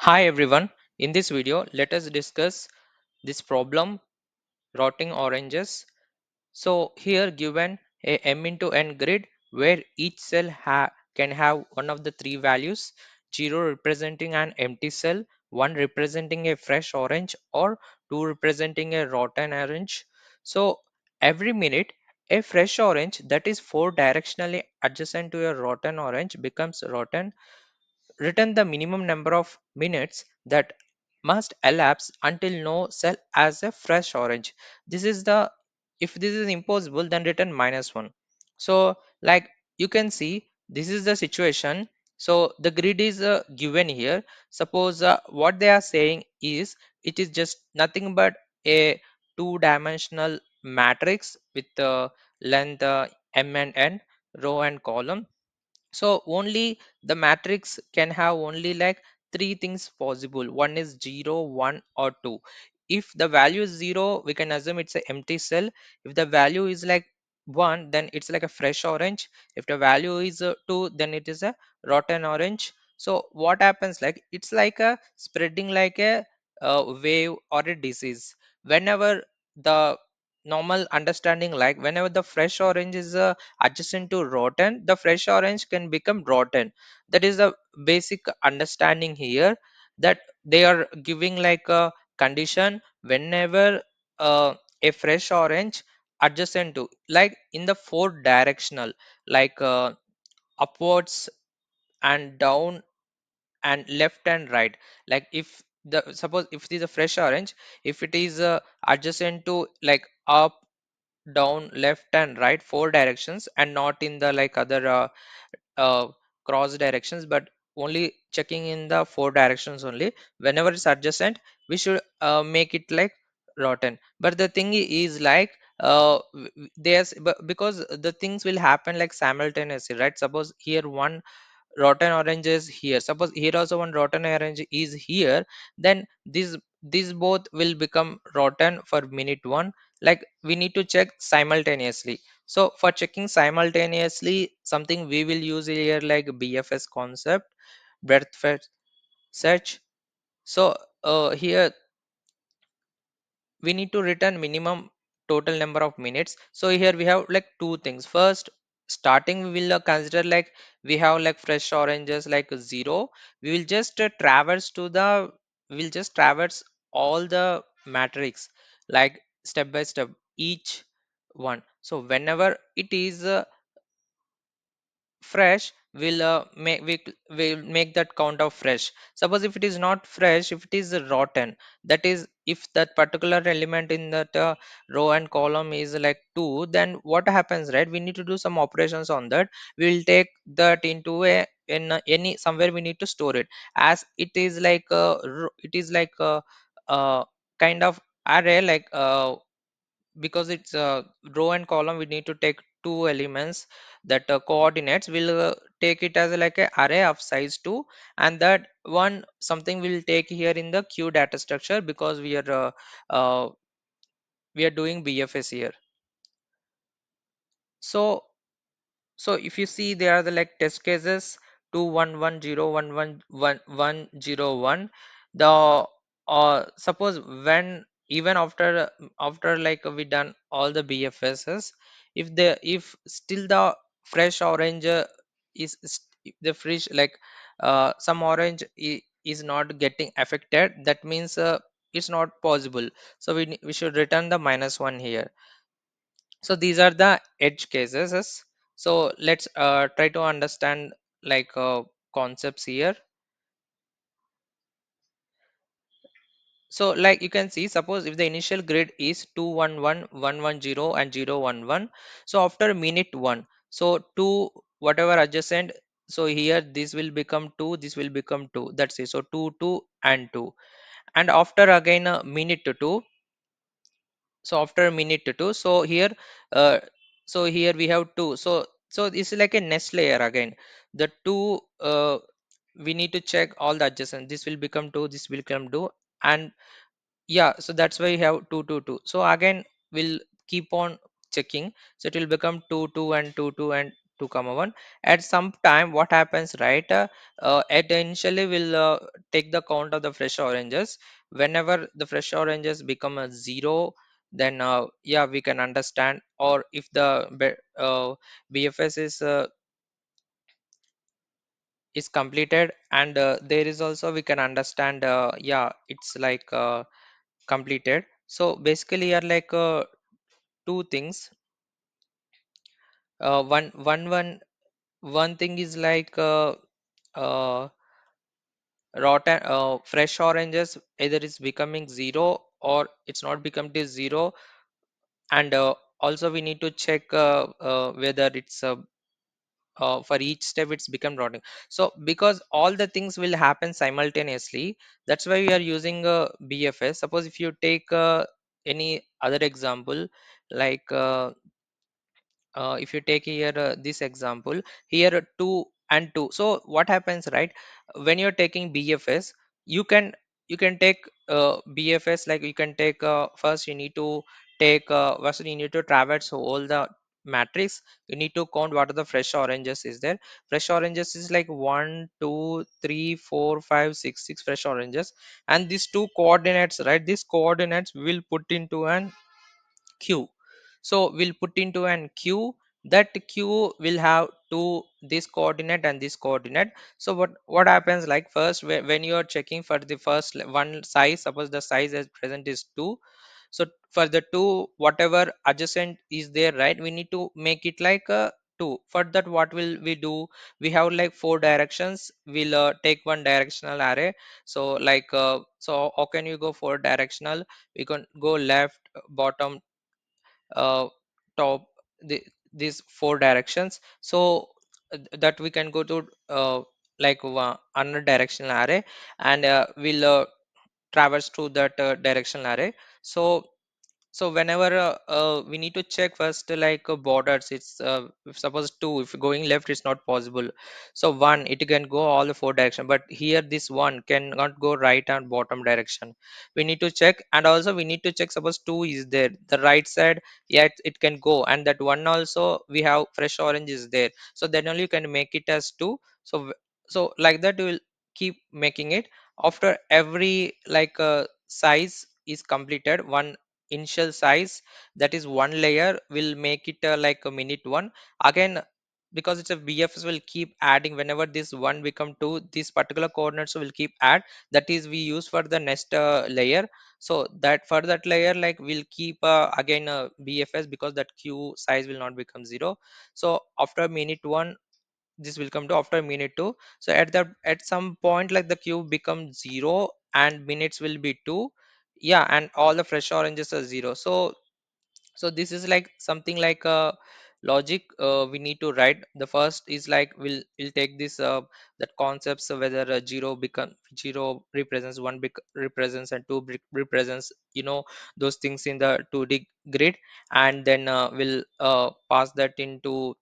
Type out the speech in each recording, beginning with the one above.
Hi everyone, in this video let us discuss this problem rotting oranges. So here given a m into n grid where each cell can have one of the three values, 0 representing an empty cell, 1 representing a fresh orange, or 2 representing a rotten orange. So every minute a fresh orange that is 4 directionally adjacent to a rotten orange becomes rotten. Return the minimum number of minutes that must elapse until no cell has a fresh orange. This is the If this is impossible, then return -1. So like you can see, this is the situation. So the grid is given here. Suppose what they are saying is it is just nothing but a two-dimensional matrix with length m and n, row and column. So only the matrix can have only like three things possible. One is 0, 1, or 2. If the value is 0, we can assume it's an empty cell. If the value is like 1, then it's like a fresh orange. If the value is 2, then it is a rotten orange. So what happens, like it's like a spreading like a wave or a disease. Whenever the normal understanding, like whenever the fresh orange is adjacent to rotten, the fresh orange can become rotten. That is the basic understanding here, that they are giving like a condition whenever a fresh orange adjacent to, like in the four directional, like upwards and down and left and right. Like if the suppose if it is a fresh orange, if it is adjacent to like up, down, left and right, four directions, and not in the like other uh, cross directions, but only checking in the four directions only. Whenever it's adjacent, we should make it like rotten. But the thing is like there's because the things will happen like simultaneously, right? Suppose here one rotten orange is here, suppose here also one rotten orange is here, then these both will become rotten for minute one. Like we need to check simultaneously. So for checking simultaneously, something we will use here like BFS concept, breadth first search. So here we need to return minimum total number of minutes. So here we have like two things. First, starting we will consider like we have like fresh oranges like 0. We will just traverse all the matrix like step by step each one. So whenever it is fresh, we'll make that count of fresh. Suppose if it is not fresh, if it is rotten, that is if that particular element in that row and column is like 2, then what happens, right? We need to do some operations on that. We'll take that into a in any somewhere we need to store it, as it is like it is like a kind of array, like because it's a row and column, we need to take two elements. That coordinates will take it as like a array of size 2, and that one something will take here in the q data structure, because we are doing BFS here. So so if you see, there are the like test cases 2 1 1 0 1 1 1 1 0 1. The suppose when even after like we done all the BFSs, if still the fresh orange if the fresh like some orange is not getting affected, that means it's not possible. So we should return the -1 here. So these are the edge cases. So let's try to understand like concepts here. So like you can see, suppose if the initial grid is 2 1 1 1 1 0 and 0 1 1. So after minute 1, so 2 whatever adjacent, so here this will become 2, this will become 2, that's it. So 2 2 and 2. And after again a minute to 2, so after a minute to 2, so here uh, so here we have 2. So this is like a nest layer again. The 2 we need to check all the adjacent, this will become 2, this will become 2. And yeah, so that's why we have 2 2 2. So again we'll keep on checking, so it will become 2 2 and 2 2 and 2 comma 1. At some time what happens, right? At initially we'll take the count of the fresh oranges. Whenever the fresh oranges become a 0, then yeah, we can understand. Or if the BFS is completed, and there is also we can understand, yeah, it's like completed. So basically are like two things. One thing is like uh, rotten fresh oranges either is becoming 0 or it's not become to 0. And also we need to check whether it's for each step it's become rotten. So because all the things will happen simultaneously, that's why we are using BFS. Suppose if you take any other example, like if you take here this example, here 2 and 2. So what happens, right? When you're taking BFS, you can take BFS, like you can take first you need to take first you need to traverse all the matrix. You need to count what are the fresh oranges is there. Fresh oranges is like 1 2 3 4 5 6 fresh oranges. And these two coordinates, right, these coordinates will put into an queue. So we'll put into an queue. That queue will have two, this coordinate and this coordinate. So what happens, like first when you are checking for the first one size, suppose the size as present is 2. So for the 2, whatever adjacent is there, right, we need to make it like a 2. For that, what will we do? We have like 4 directions. We'll take one directional array. So like so how can you go 4 directional? We can go left, bottom, uh, top, these 4 directions. So that we can go to like another directional array, and we'll traverse through that directional array. So whenever we need to check first, like borders, it's if suppose 2, if going left it's not possible. So 1, it can go all the 4 direction, but here this 1 cannot go right and bottom direction. We need to check. And also we need to check, suppose 2 is there the right side, yeah, it can go. And that 1 also we have fresh orange is there, so then only you can make it as 2. So like that you will keep making it. After every like size is completed, one initial size, that is one layer, will make it like a minute one. Again, because it's a BFS, will keep adding. Whenever this one become 2, this particular coordinates will keep add. That is we use for the next layer. So that for that layer, like we'll keep again BFS, because that queue size will not become 0. So after minute 1, this will come to after minute 2. So at the at some point, like the queue becomes 0 and minutes will be 2. Yeah, and all the fresh oranges are 0. So this is like something like a logic we need to write. The first is like we'll take this that concepts of whether a 0 become 0 represents 1 represents and 2 represents, those things in the 2D grid. And then we'll pass that into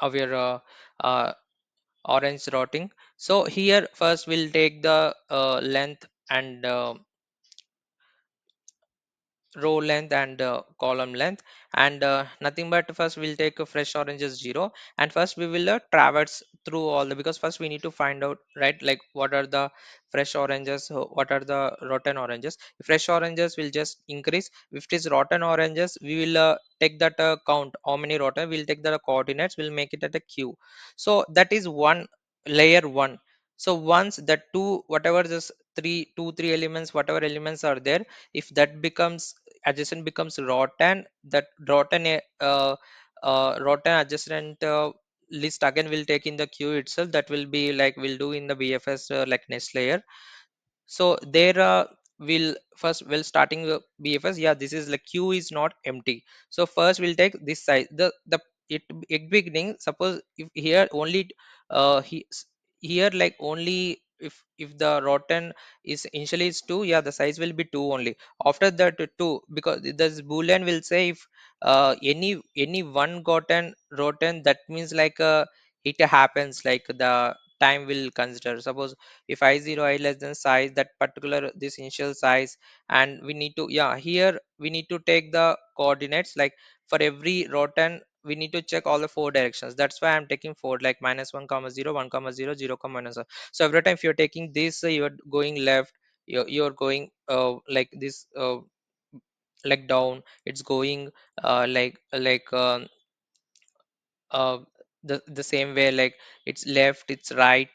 our uh, orange routing. So here first we'll take the length and row length and column length. And nothing but first we'll take a fresh oranges 0. And first we will traverse through all the, because first we need to find out, right, like what are the fresh oranges, what are the rotten oranges. If fresh oranges will just increase. If it is rotten oranges, we will take that count how many rotten, we'll take the coordinates, we'll make it at a queue. So that is one, layer 1. So once the two, whatever this 3 elements, whatever elements are there, if that becomes adjacent becomes rotten, that rotten rotten adjacent list again will take in the queue itself. That will be like we'll do in the BFS like next layer. So there we'll first, well, starting BFS, yeah, this is like queue is not empty. So first we'll take this size, the it beginning. Suppose if here only here like only if the rotten is initially is 2, yeah, the size will be 2 only. After that 2, because this boolean will say if any one gotten rotten, that means like it happens, like the time will consider. Suppose if I0 I less than size, that particular this initial size. And we need to, yeah, here we need to take the coordinates, like for every rotten we need to check all the four directions. That's why I'm taking four, like minus 1 comma 0, 1 comma 0, 0 comma minus 1. So every time if you're taking this, you're going left, you're going like this, like down, it's going uh, the same way, like it's left, it's right,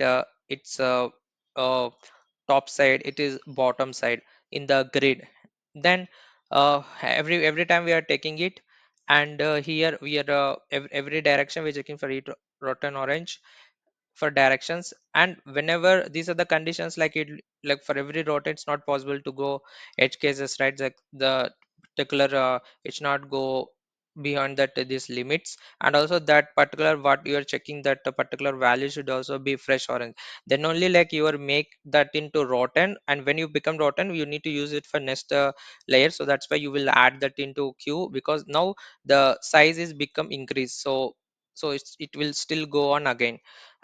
it's uh, top side, it is bottom side in the grid. Then every time we are taking it, and here we are every direction we're checking for it, rotten orange for directions. And whenever these are the conditions, like it, like for every route it's not possible to go edge cases, right? Like the particular it's not go beyond that these limits. And also that particular what you are checking, that particular value should also be fresh orange. Then only like you are make that into rotten, and when you become rotten you need to use it for next layer. So that's why you will add that into queue, because now the size is become increased. So it will still go on again,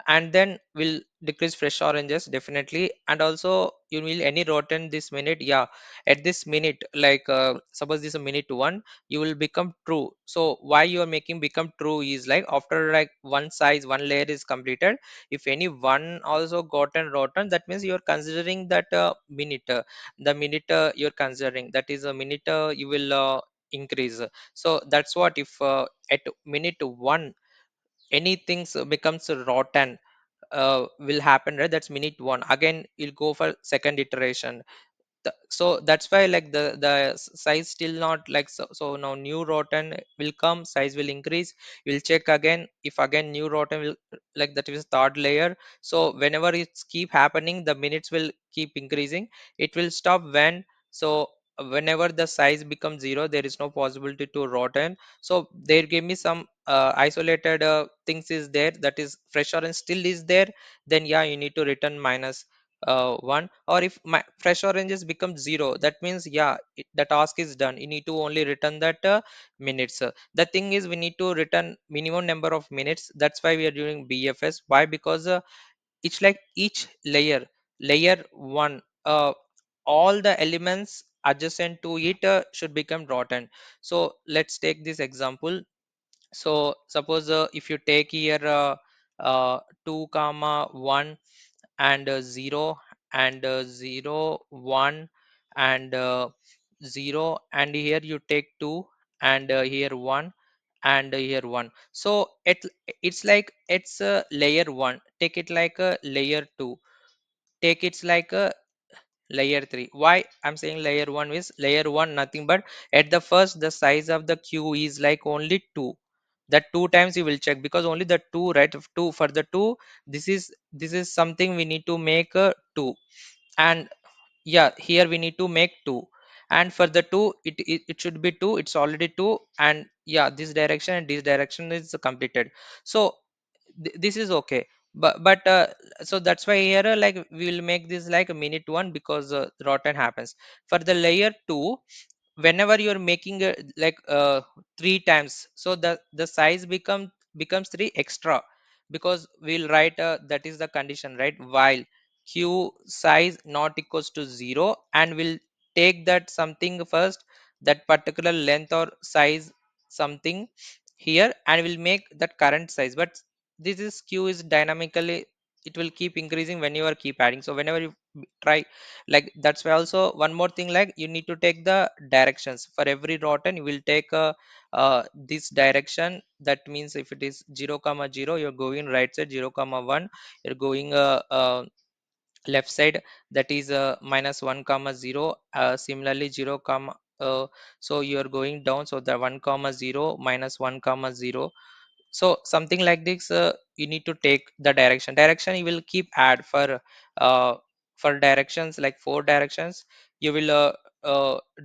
and then will decrease fresh oranges definitely. And also you will any rotten this minute, yeah, at this minute, like suppose this is a minute one, you will become true. So why you are making become true is like after like one size one layer is completed, if any one also gotten rotten, that means you are considering that minute, the minute you're considering that is a minute, you will increase. So that's what, if at minute one anything becomes rotten, will happen, right? That's minute one, again you'll go for second iteration. So that's why like the size still not like, so now new rotten will come, size will increase, we'll check again, if again new rotten will, like that is third layer. So whenever it's keep happening, the minutes will keep increasing, it will stop when, so whenever the size becomes zero, there is no possibility to rotten. So they give me some isolated things is there, that is fresh orange still is there, then yeah, you need to return minus one. Or if my fresh oranges become zero, that means yeah, the task is done, you need to only return that minutes. The thing is we need to return minimum number of minutes. That's why we are doing BFS. Why? Because it's like each layer one, all the elements adjacent to it should become rotten. So let's take this example. So suppose if you take here 2 comma 1 and 0 and 0 1 and 0, and here you take 2 and here 1 and here 1. So it's like it's a layer 1, take it like a layer 2, take it's like a layer 3. Why I'm saying layer 1 is layer 1 nothing but at the first the size of the queue is like only 2. That two times you will check, because only the two, right? Two for the two, this is something we need to make a 2. And yeah, here we need to make 2, and for the 2 it should be 2, it's already 2. And yeah, this direction and this direction is completed. So this is okay. But so that's why here like we will make this like a minute one, because rotten happens for the layer 2. Whenever you're making like three times, so the size becomes 3 extra, because we'll write that is the condition, right? While q size not equals to 0, and we'll take that something first, that particular length or size something here, and we'll make that current size. But this is q is dynamically, it will keep increasing when you are keep adding. So whenever you try, like that's why also one more thing, like you need to take the directions for every rotten. You will take this direction. That means if it is 0 comma 0, you're going right side, 0 comma 1 you're going left side, that is minus 1 comma 0, similarly 0 comma so you're going down, so the 1 comma 0 minus 1 comma 0. So something like this, you need to take the direction you will keep add uh, for directions, like four directions. You will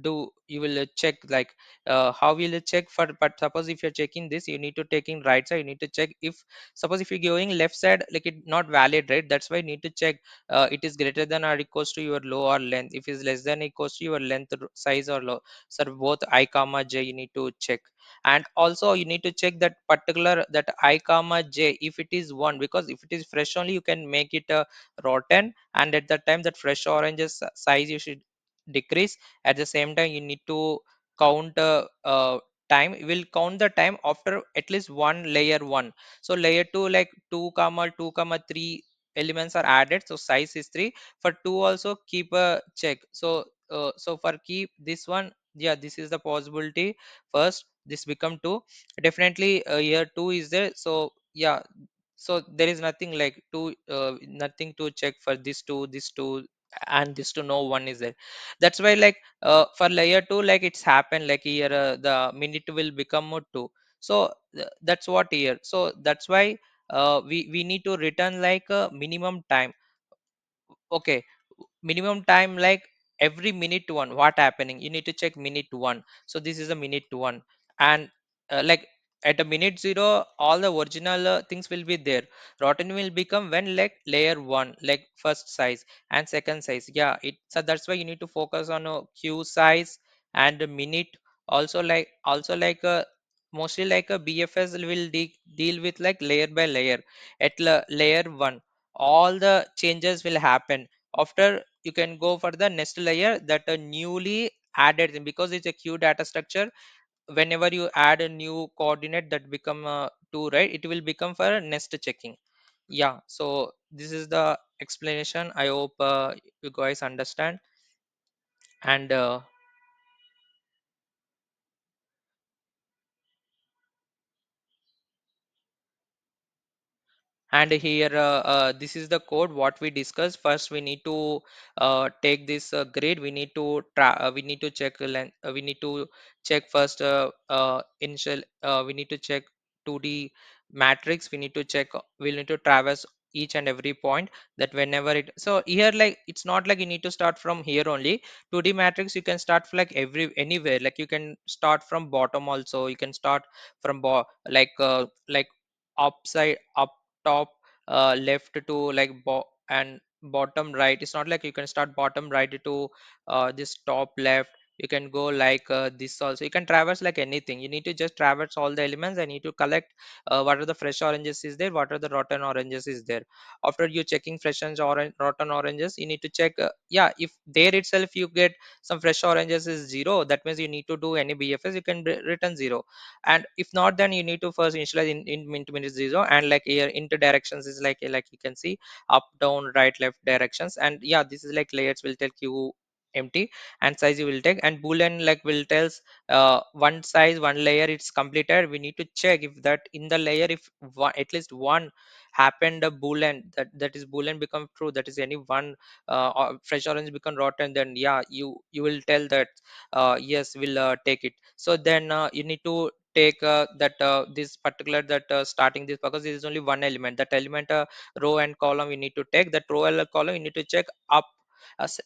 do, you will check like how will you check for, but suppose if you're checking this, you need to take in right side, you need to check if, suppose if you're going left side, like it not valid, right? That's why you need to check it is greater than or equals to your low or length. If it's less than equals to your length, size or low, so both I comma j you need to check. And also you need to check that particular, that I comma j, if it is 1, because if it is fresh only you can make it rotten, and at that time that fresh oranges size you should decrease. At the same time you need to count time, we'll count the time after at least one layer one. So layer two, like 2 comma 2 comma 3 elements are added, so size is 3. For 2 also keep a check. So so for keep this one, yeah, this is the possibility. First this become 2, definitely here 2 is there. So yeah, so there is nothing like to nothing to check for this two and this to no one is there. That's why like for layer 2, like it's happened like here the minute will become more 2. So that's what here. So that's why we need to return like a minimum time. Okay, minimum time like every minute one what happening, you need to check minute one. So this is a minute one. And like at a minute zero all the original things will be there. Rotten will become when like layer one, like first size and second size. Yeah, it, so that's why you need to focus on a queue size and a minute. Also like mostly like a bfs will deal with like layer by layer. At layer one all the changes will happen. After you can go for the next layer that are newly added in, because it's a queue data structure. Whenever you add a new coordinate that become 2, right, it will become for next checking. Yeah, so this is the explanation. I hope you guys understand. And here this is the code what we discussed. First we need to take this grid. We need to we need to check we need to check first initial we need to check 2D matrix. We need to check we need to traverse each and every point. That whenever it, so here like it's not like you need to start from here only. 2D matrix you can start like every anywhere. Like you can start from bottom also, you can start from like upside up top left to like and bottom right. It's not like you can start bottom right to this top left. You can go like this also. You can traverse like anything. You need to just traverse all the elements. I need to collect what are the fresh oranges is there, what are the rotten oranges is there. After you checking fresh and rotten oranges, you need to check yeah, if there itself you get some fresh oranges is 0, that means you need to do any bfs, you can return 0. And if not, then you need to first initialize in minute 0. And like here into directions is like you can see up down right left directions. And yeah, this is like layers will tell you empty. And size you will take, and boolean like will tells one size one layer it's completed. We need to check if that in the layer if one, at least one happened a boolean, that is boolean become true, that is any one fresh orange become rotten, then yeah, you will tell that yes, we'll take it. So then you need to take that this particular that starting this, because there is only one element, that element row and column we need to take. That row and column you need to check up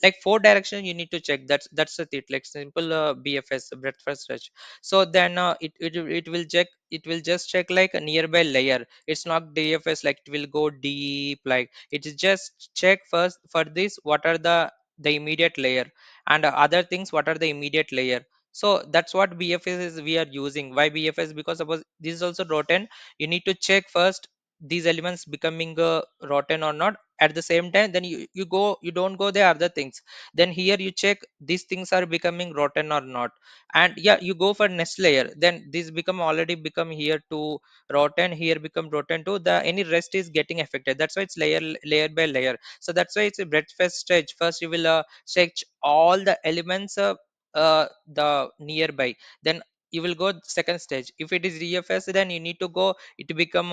like four direction you need to check. That's it, like simple bfs breadth first search. So then it will check, it will just check like a nearby layer. It's not dfs like it will go deep, like it is just check first for this what are the immediate layer, and other things what are the immediate layer. So that's what bfs is we are using. Why bfs? Because suppose this is also rotten, you need to check first these elements becoming rotten or not. At the same time then you go, you don't go the other things. Then here you check these things are becoming rotten or not. And yeah, you go for next layer, then this become already become here to rotten, here become rotten too, the any rest is getting affected. That's why it's layer by layer. So that's why it's a breadth first stage. First you will check all the elements the nearby. Then you will go second stage. If it is dfs, then you need to go, it become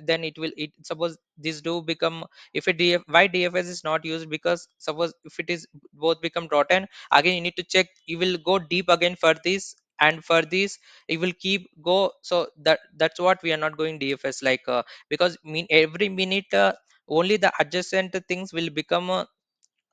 then it will, it suppose this do become, if it why dfs is not used, because suppose if it is both become rotten, again you need to check, you will go deep again for this. And for this it will keep go. So that's what we are not going dfs like because mean every minute only the adjacent things will become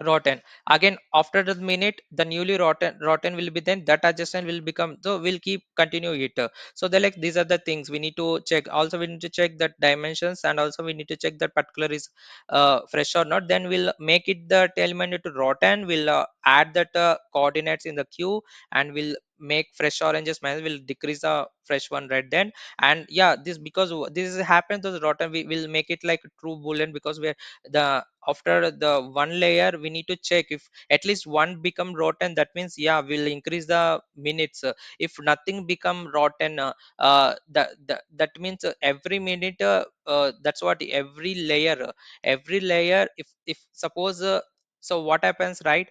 rotten. Again after the minute the newly rotten will be, then that adjustment will become, so we'll keep continue it. So they like these are the things we need to check. Also we need to check that dimensions, and also we need to check that particular is fresh or not. Then we'll make it the element to rotten, we'll add that coordinates in the queue, and we'll make fresh oranges minus will decrease the fresh one red then. And yeah, this because this happens to the rotten, we will make it like a true boolean, because we're the after the one layer we need to check if at least one become rotten. That means yeah, we'll increase the minutes. If nothing become rotten, that means every minute, that's what every layer, if suppose so what happens, right?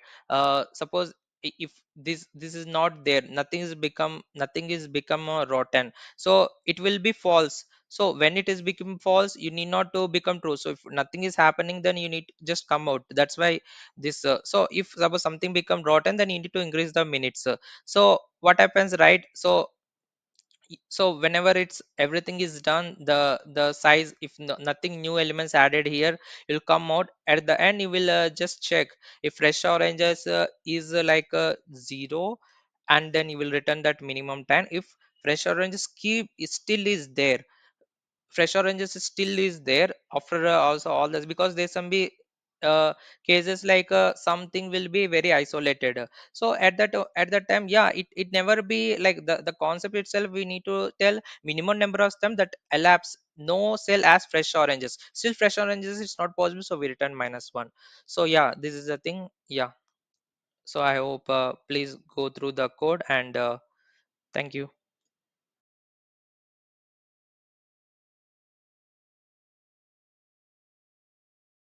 Suppose if this is not there, nothing is become rotten, so it will be false. So when it is become false, you need not to become true. So if nothing is happening, then you need to just come out. That's why this so if suppose something become rotten, then you need to increase the minutes. So what happens, right? So so whenever it's everything is done, the size, if nothing new elements added here, will come out at the end. You will just check if fresh oranges is 0, and then you will return that minimum 10. If fresh oranges keep is still is there, fresh oranges still is there after also all this, because there's some be cases like something will be very isolated. So at that time, yeah, it never be like the concept itself, we need to tell minimum number of them that elapse no cell as fresh oranges, still fresh oranges it's not possible, so we return -1. So yeah, this is the thing. Yeah, so I hope please go through the code, and thank you.